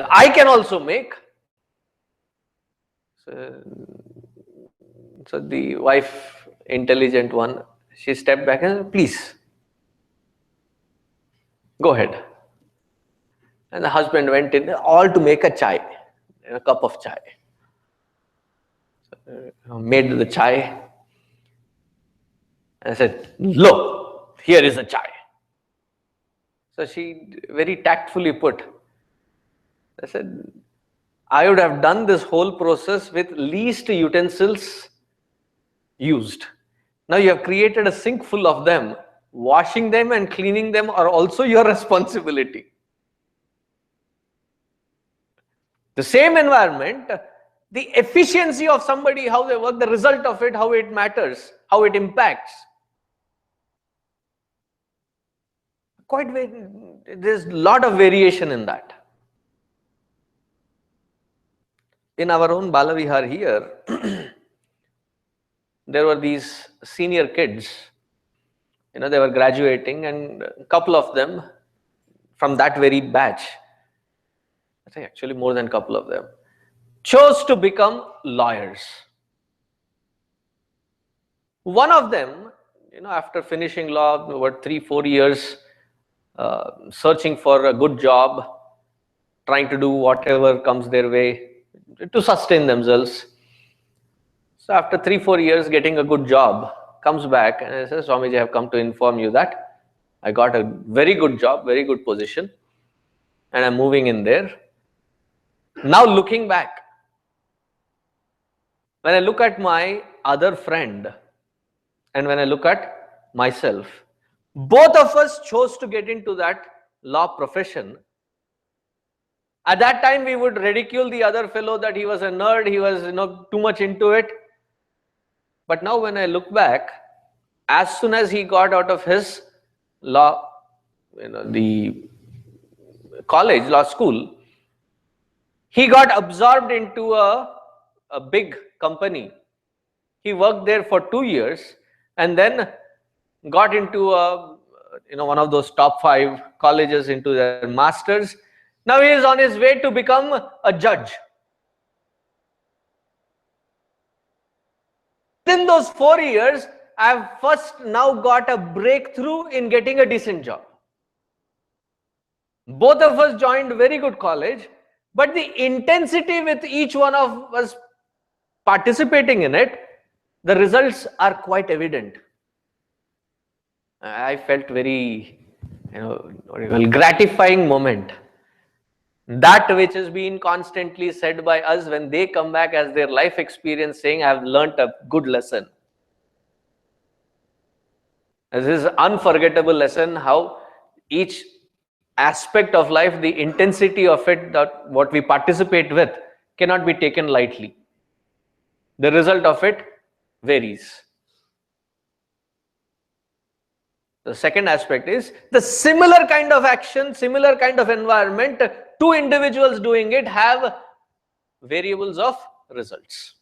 I can also make. So the wife, intelligent one, she stepped back and said, please, go ahead. And the husband went in all to make a chai, a cup of chai. Made the chai and said, look, here is a chai. So she very tactfully put, I said, I would have done this whole process with least utensils used. Now you have created a sink full of them. Washing them and cleaning them are also your responsibility. The same environment, the efficiency of somebody, how they work, the result of it, how it matters, how it impacts. There's a lot of variation in that. In our own Balavihar here, there were these senior kids, they were graduating, and a couple of them from that very batch, I think actually more than a couple of them, chose to become lawyers. One of them, after finishing law, about 3-4 years, searching for a good job, trying to do whatever comes their way to sustain themselves. So after 3-4 years getting a good job, comes back and says, Swamiji, I have come to inform you that I got a very good job, very good position, and I'm moving in there. Now looking back, when I look at my other friend and when I look at myself, both of us chose to get into that law profession. At that time, we would ridicule the other fellow that he was a nerd, he was too much into it. But now when I look back, as soon as he got out of his law, the college, law school, he got absorbed into a big company. He worked there for 2 years and then got into one of those top 5 colleges into their masters. Now he is on his way to become a judge. Within those 4 years, I have first now got a breakthrough in getting a decent job. Both of us joined very good college, but the intensity with each one of us participating in it, the results are quite evident. I felt very, gratifying moment. That which has been constantly said by us when they come back as their life experience saying, I have learnt a good lesson. This is an unforgettable lesson, how each aspect of life, the intensity of it, that what we participate with cannot be taken lightly. The result of it varies. The second aspect is the similar kind of action, similar kind of environment, 2 individuals doing it have variables of results.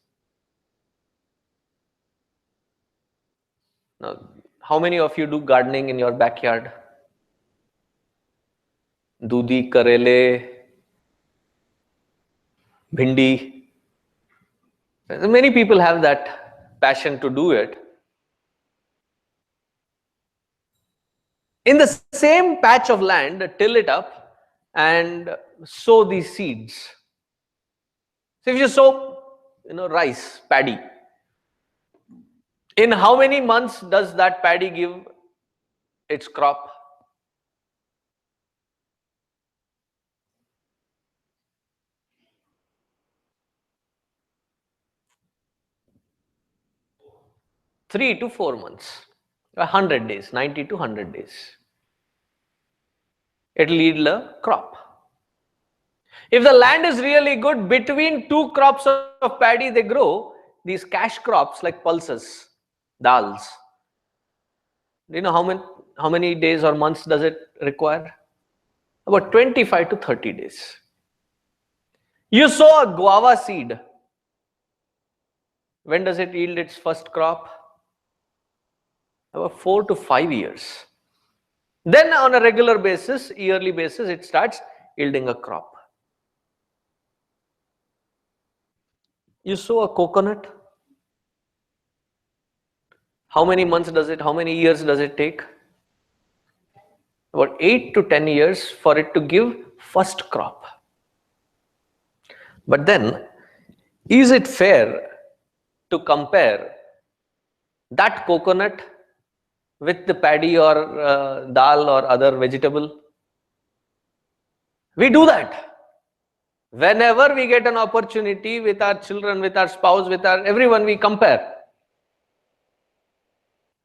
Now, how many of you do gardening in your backyard? Dudi, karele, bhindi. Many people have that passion to do it. In the same patch of land, till it up and sow these seeds. So if you sow, rice, paddy, in how many months does that paddy give its crop? Three to 4 months, 100 days, 90 to 100 days. It will yield a crop. If the land is really good, between 2 crops of paddy, they grow these cash crops like pulses, dals. Do you know how many days or months does it require? About 25 to 30 days. You sow a guava seed. When does it yield its first crop? About 4 to 5 years. Then on a regular basis, yearly basis, it starts yielding a crop. You sow a coconut. How many months does it, how many years does it take? About 8 to 10 years for it to give first crop. But then, is it fair to compare that coconut with the paddy or dal or other vegetable? We do that. Whenever we get an opportunity with our children, with our spouse, with our everyone, we compare.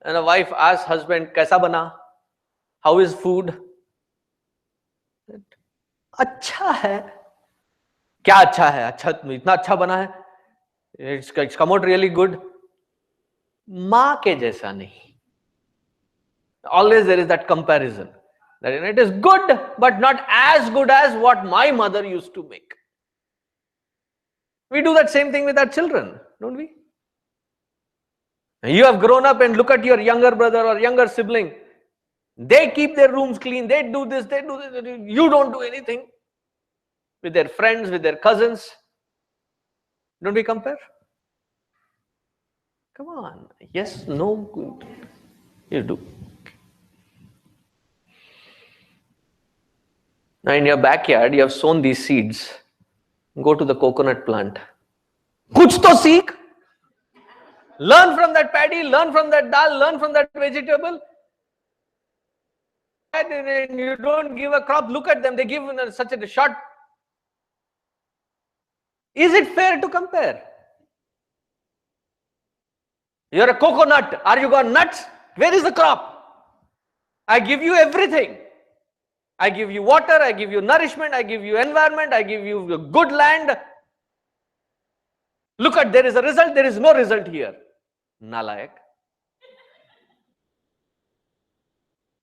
And a wife asks husband, "Kaisa bana? How is food?" अच्छा है. क्या अच्छा है? अच्छा, इतना अच्छा बना है. It's come out really good. माँ के जैसा नहीं. Always there is that comparison. That it is good, but not as good as what my mother used to make. We do that same thing with our children, don't we? You have grown up and look at your younger brother or younger sibling. They keep their rooms clean. They do this, they do this. You don't do anything. With their friends, with their cousins. Don't we compare? Come on. Yes, no, good. You do. Now in your backyard, you have sown these seeds. Go to the coconut plant. Kuch to seek. Learn from that paddy, learn from that dal, learn from that vegetable. And you don't give a crop, look at them, they give such a short. Is it fair to compare? You're a coconut. Are you got nuts? Where is the crop? I give you everything. I give you water, I give you nourishment, I give you environment, I give you good land. Look at, there is a result, there is no result here. Nalayak.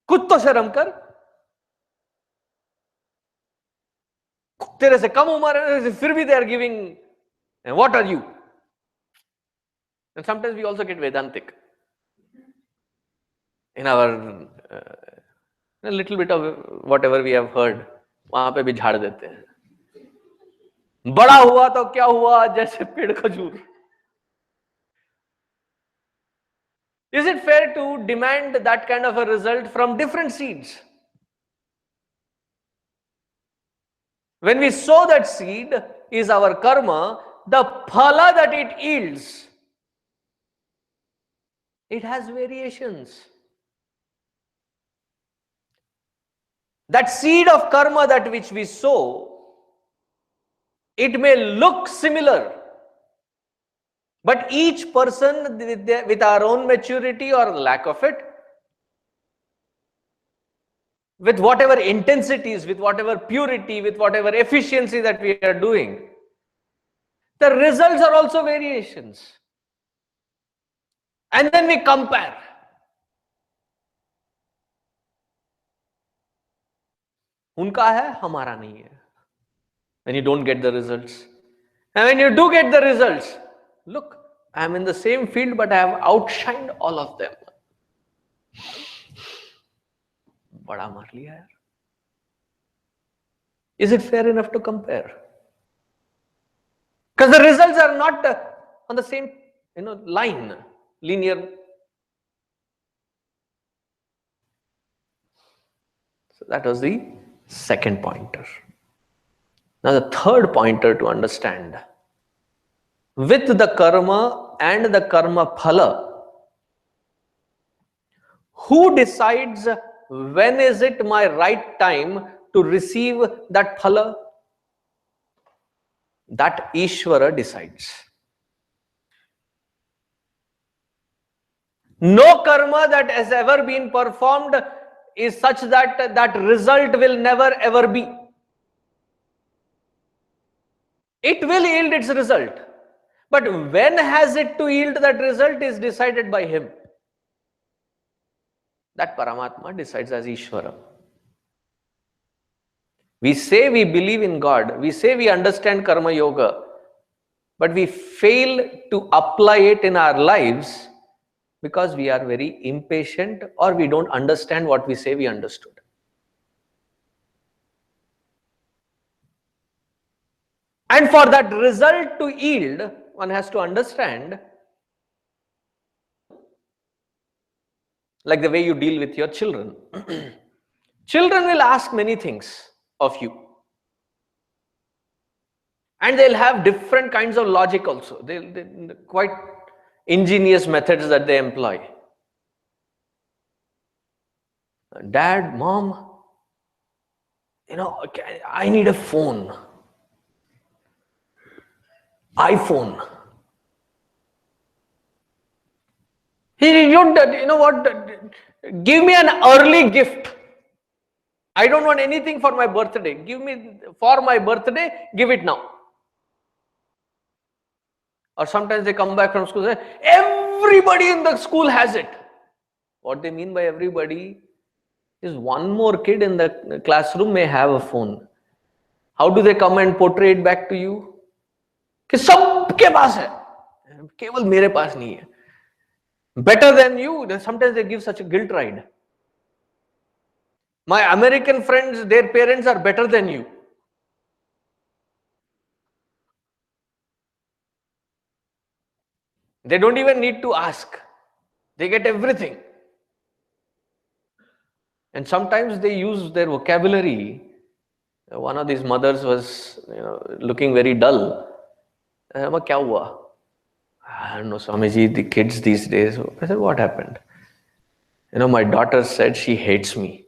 खुद तो शर्म कर. तेरे से कम उम्र है, फिर भी they are giving. And what are you? And sometimes we also get Vedantic. In our a little bit of whatever we have heard, वहां पे भी झाड़ देते हैं. बड़ा हुआ तो क्या हुआ, जैसे पेड़ खजूर. Is it fair to demand that kind of a result from different seeds? When we sow that seed, is our karma, the phala that it yields, it has variations. That seed of karma that which we sow, it may look similar, but each person with our own maturity or lack of it, with whatever intensities, with whatever purity, with whatever efficiency that we are doing, the results are also variations. And then we compare. उनका है, हमारा नहीं है. When you don't get the results. And when you do get the results, look, I am in the same field, but I have outshined all of them. बड़ा मार लिया यार. Is it fair enough to compare? Because the results are not on the same, line, linear. So that was the second pointer. Now the third pointer to understand. With the karma and the karma phala, who decides when is it my right time to receive that phala? That Ishvara decides. No karma that has ever been performed is such that that result will never ever be. It will yield its result. But when has it to yield that result is decided by him. That Paramatma decides as Ishvara. We say we believe in God, we say we understand Karma Yoga, but we fail to apply it in our lives because we are very impatient or we don't understand what we say we understood. And for that result to yield, one has to understand, like the way you deal with your children. Children will ask many things of you. And they'll have different kinds of logic also. They're quite ingenious methods that they employ. Dad, mom, I need a phone. iPhone. You know what? Give me an early gift. I don't want anything for my birthday. Give me for my birthday, give it now. Or sometimes they come back from school and say, everybody in the school has it. What they mean by everybody is one more kid in the classroom may have a phone. How do they come and portray it back to you? कि सबके पास है, केवल मेरे पास नहीं है. Better than you. Sometimes they give such a guilt ride. My American friends, their parents are better than you. They don't even need to ask. They get everything. And sometimes they use their vocabulary. One of these mothers was, looking very dull. Kya hua? I don't know, Swamiji, the kids these days. I said, what happened? My daughter said she hates me.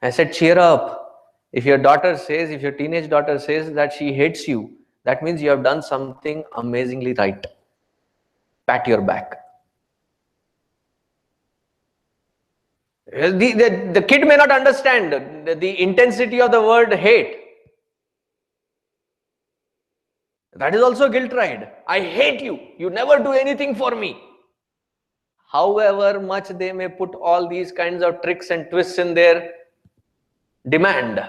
I said, cheer up. If your teenage daughter says that she hates you, that means you have done something amazingly right. Pat your back. The kid may not understand the intensity of the word hate. That is also a guilt ride. I hate you. You never do anything for me. However much they may put all these kinds of tricks and twists in their demand,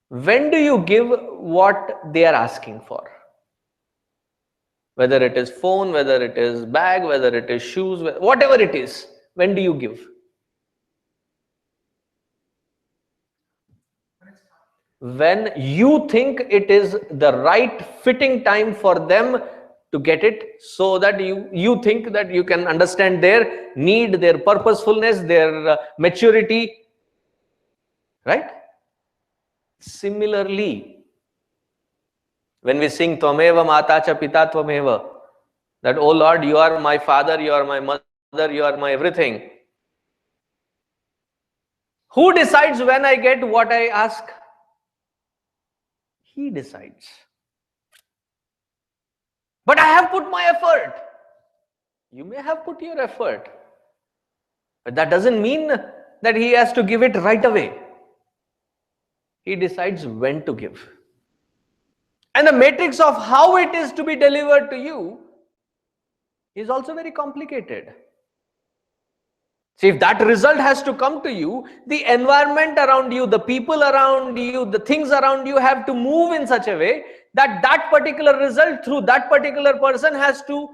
when do you give what they are asking for? Whether it is phone, whether it is bag, whether it is shoes, whatever it is, when do you give? When you think it is the right fitting time for them to get it, so that you think that you can understand their need, their purposefulness, their maturity, right? Similarly, when we sing Tvameva Mata Cha Pita Tvameva, that, oh Lord, you are my father, you are my mother, you are my everything. Who decides when I get what I ask? He decides. But I have put my effort. You may have put your effort, but that doesn't mean that he has to give it right away. He decides when to give. And the matrix of how it is to be delivered to you is also very complicated. See, if that result has to come to you, the environment around you, the people around you, the things around you have to move in such a way that that particular result through that particular person has to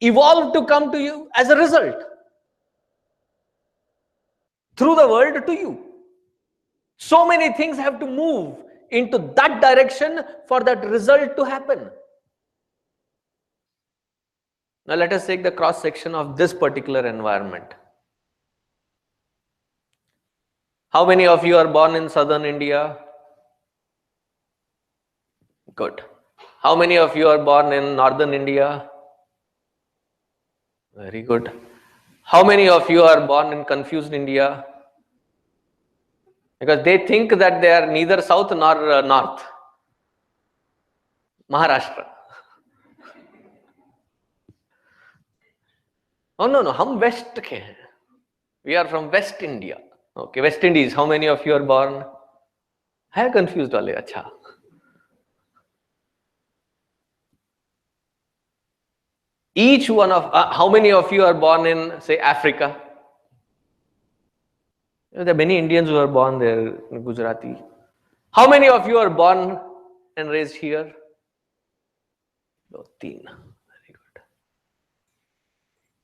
evolve to come to you as a result through the world to you. So many things have to move into that direction for that result to happen. Now let us take the cross section of this particular environment. How many of you are born in southern India? Good. How many of you are born in northern India? Very good. How many of you are born in confused India? Because they think that they are neither south nor north. Maharashtra. Oh no, hum west ke hain. We are from West India. Okay, West Indies. How many of you are born? Hai confused wale, acha. Each one of, how many of you are born in, say, Africa? There are many Indians who are born there, in Gujarati. How many of you are born and raised here? No, 3. Very good.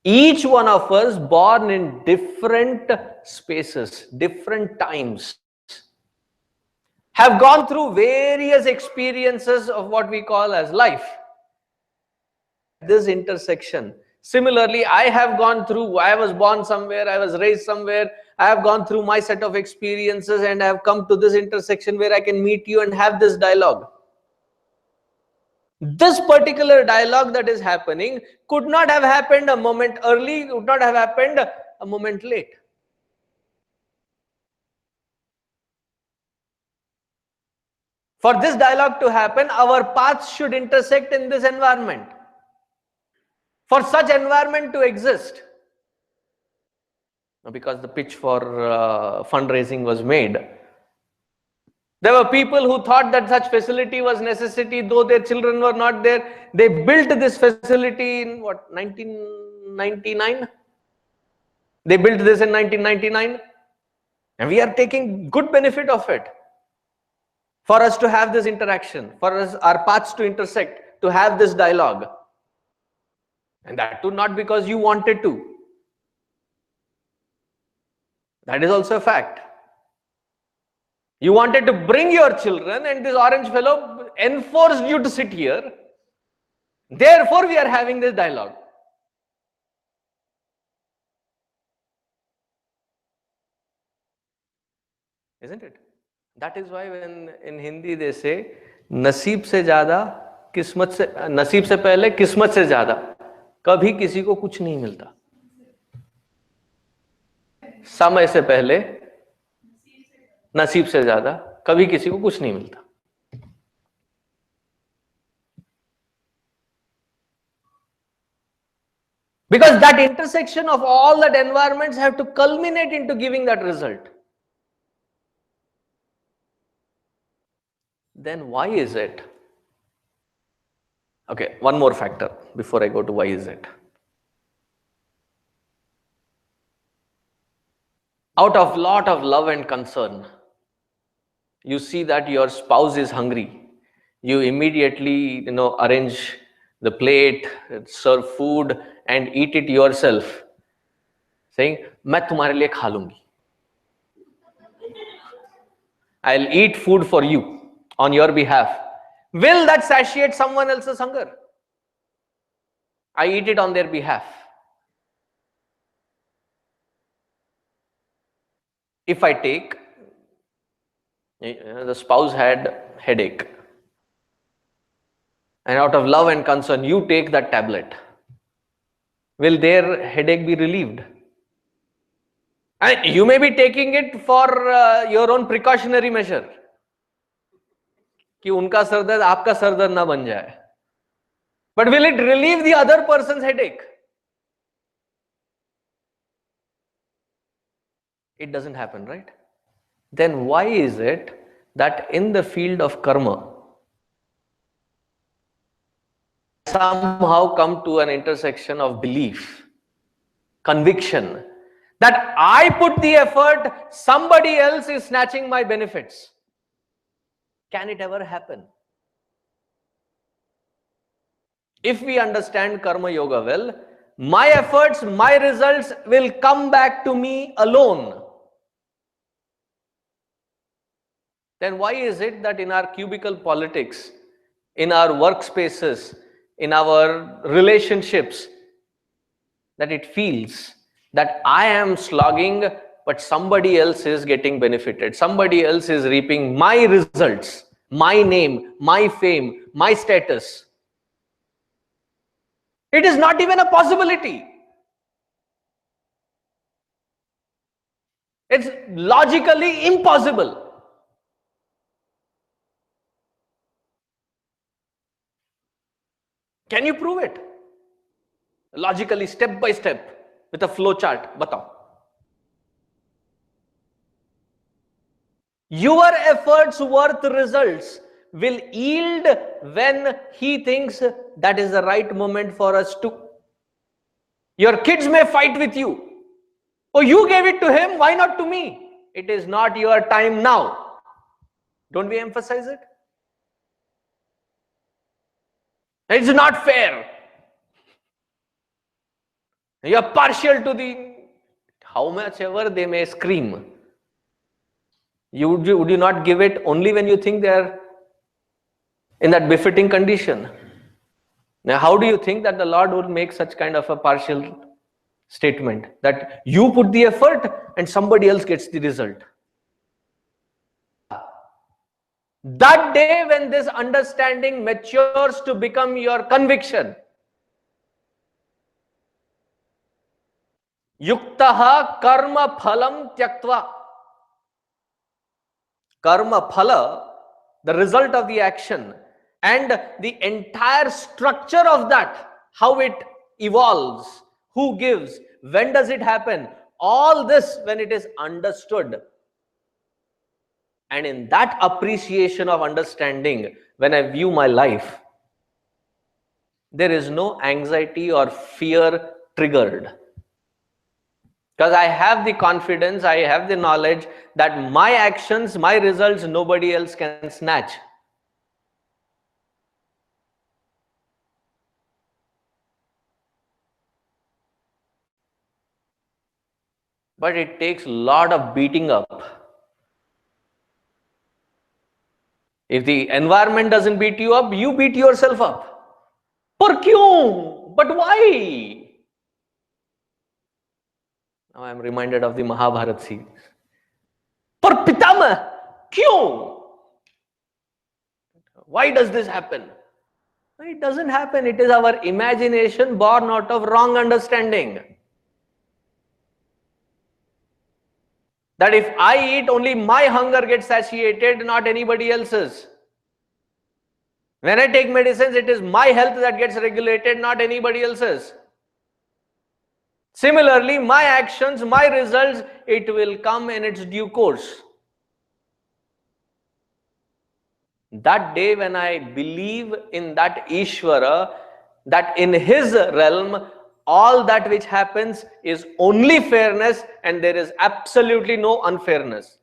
Each one of us born in different spaces, different times. have gone through various experiences of what we call as life. This intersection. Similarly, I have gone through, I was born somewhere, I was raised somewhere, I have gone through my set of experiences and I have come to this intersection where I can meet you and have this dialogue. This particular dialogue that is happening could not have happened a moment early, could not have happened a moment late. For this dialogue to happen, our paths should intersect in this environment. For such environment to exist, because the pitch for fundraising was made, there were people who thought that such facility was necessity, though their children were not there. They built this facility in what, 1999? They built this in 1999, and we are taking good benefit of it. For us to have this interaction, for us, our paths to intersect, to have this dialogue. And that too not because you wanted to. That is also a fact. You wanted to bring your children and this orange fellow enforced you to sit here. Therefore, we are having this dialogue. Isn't it? That is why when in Hindi they say, नसीब से ज्यादा किस्मत से, नसीब से पहले किस्मत से ज्यादा कभी किसी को कुछ नहीं मिलता. समय से पहले नसीब से ज्यादा कभी किसी को कुछ नहीं मिलता. Because that intersection of all that environments have to culminate into giving that result. Then why is it? Okay, one more factor before I go to why is it. Out of lot of love and concern, you see that your spouse is hungry. You immediately, arrange the plate, serve food and eat it yourself, saying, "मैं तुम्हारे लिए खा लूंगी." I'll eat food for you on your behalf. Will that satiate someone else's hunger? I eat it on their behalf. If I take, the spouse had headache, and out of love and concern, you take that tablet. Will their headache be relieved? And you may be taking it for your own precautionary measure. कि उनका सरदर्द आपका सरदर्द ना बन जाए. But will it relieve the other person's headache? It doesn't happen, right? Then why is it that in the field of karma, somehow come to an intersection of belief, conviction, that I put the effort, somebody else is snatching my benefits? Can it ever happen? If we understand karma yoga well, my efforts, my results will come back to me alone. Then why is it that in our cubicle politics, in our workspaces, in our relationships, that it feels that I am slogging, but somebody else is getting benefited, somebody else is reaping my results, my name, my fame, my status? It is not even a possibility. It's logically impossible. Can you prove it? Logically, step by step, with a flow chart, batao. Your efforts worth results will yield when he thinks that is the right moment for us to. Your kids may fight with you. Oh, you gave it to him, why not to me? It is not your time now. Don't we emphasize it? It's not fair. You are partial to the, how much ever they may scream. Would you not give it only when you think they are in that befitting condition? Now, how do you think that the Lord will make such kind of a partial statement that you put the effort and somebody else gets the result? That day when this understanding matures to become your conviction, yuktaha karma phalam tyaktva. Karma phala, the result of the action, and the entire structure of that, how it evolves, who gives, when does it happen, all this, when it is understood, and in that appreciation of understanding, when I view my life, there is no anxiety or fear triggered. Because I have the confidence, I have the knowledge that my actions, my results, nobody else can snatch. But it takes a lot of beating up. If the environment doesn't beat you up, you beat yourself up. Por kyun? But why? Now I am reminded of the Mahabharata series. Por pitama? Kyun? Why does this happen? It doesn't happen. It is our imagination born out of wrong understanding. That if I eat, only my hunger gets satiated, not anybody else's. When I take medicines, it is my health that gets regulated, not anybody else's. Similarly, my actions, my results, it will come in its due course. That day when I believe in that Ishvara, that in his realm, all that which happens is only fairness and there is absolutely no unfairness.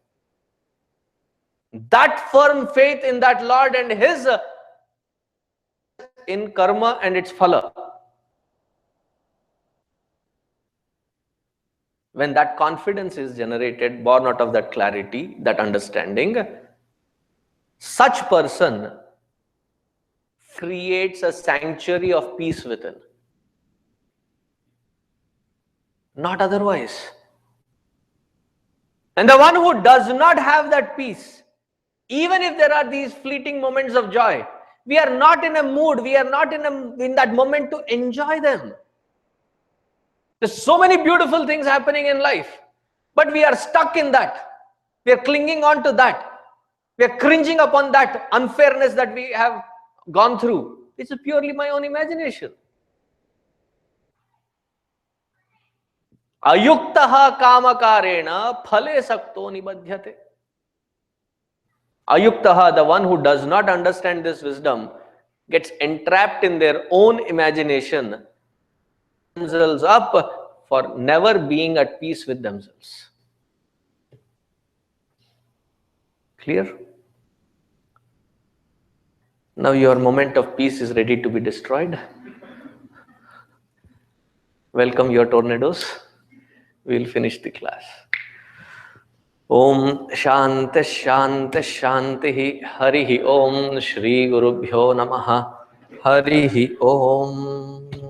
That firm faith in that Lord and his in karma and its phala. When that confidence is generated, born out of that clarity, that understanding, such person creates a sanctuary of peace within. Not otherwise. And the one who does not have that peace, even if there are these fleeting moments of joy, we are not in a mood, we are not in that moment to enjoy them. There's so many beautiful things happening in life, but we are stuck in that. We are clinging on to that. We are cringing upon that unfairness that we have gone through. It's purely my own imagination. Ayuktaha kamakarena phale sakto nibadhyate. Ayuktaha, the one who does not understand this wisdom, gets entrapped in their own imagination, themselves up for never being at peace with themselves. Clear? Now your moment of peace is ready to be destroyed. Welcome your tornadoes. We will finish the class. Om Shanti Shanti Shanti Harihi Om Shri Gurubhyo Namaha Harihi Om.